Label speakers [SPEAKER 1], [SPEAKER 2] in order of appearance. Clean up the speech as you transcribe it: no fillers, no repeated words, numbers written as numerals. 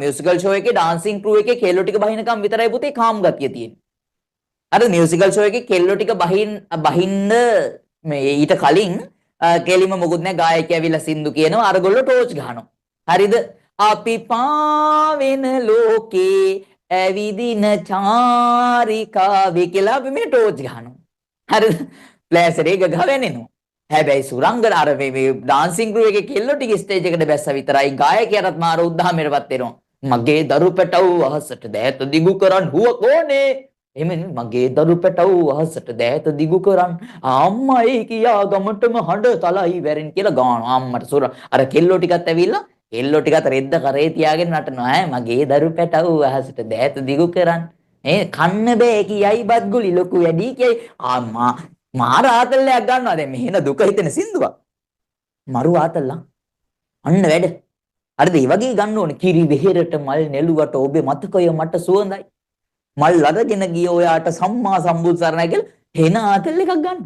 [SPEAKER 1] Musical show එකේ dancing crew එකේ කෙල්ලෝ ටික බහිනකම් විතරයි පුතේ කාම් ගතිය තියෙන්නේ. අර මියුසිකල් ෂෝ එකේ කෙල්ලෝ ටික බහින්න මේ ඊට කලින් කෙලිම මොකුත් නැහැ ගායකයා ඇවිල්ලා සින්දු කියනවා අරගොල්ලෝ ටෝච් ගහනවා. හරිද? අපි පාවෙන ලෝකේ ඇවිදින චාරිකාවේ කියලා අපි මේ ටෝච් ගහනවා. හරිද? ෆ්ලෑෂ් එක ගහවෙන්නේනවා. හැබැයි සුරංගන අර මේ ඩාන්සින් ක්‍රූ එකේ කෙල්ලෝ ටික ස්ටේජ් එකට බැස්ස විතරයි ගායකයාටත් මාර උද්දාමයටපත් වෙනවා. මගේ දරු පැටව් අහසට දෑත දිගු කරන් හුව කොනේ එමෙන් මගේ දරු පැටව් අහසට දෑත දිගු කරන් අම්මයි කියා ගමටම හඬ තලයි වැරෙන් කියලා ගානවා අම්මට සුර අර කෙල්ලෝ ටිකත් ඇවිල්ලා කෙල්ලෝ ටිකත් රෙද්ද කරේ තියාගෙන නටනවා ඈ මගේ දරු පැටව් අහසට දෑත දිගු කරන් කන්න බෑ කියයි බත් ගුලි ලොකු වැඩි කියයි අම්මා මාර ආතල්ලයක් ගන්නවා දැන් මෙහෙන දුක හිතෙන සින්දුවක් මරු ආතල්ලා අන්න වැඩ හරිද? ඒ වගේ ගන්න ඕනේ. කිරි වෙහෙරට මල් නෙළුවට ඔබේ මතකය මට සුවඳයි. මල් අරගෙන ගිය ඔයාට සම්මා සම්බුදු සරණයි කියලා හෙන ආතල් එකක් ගන්න.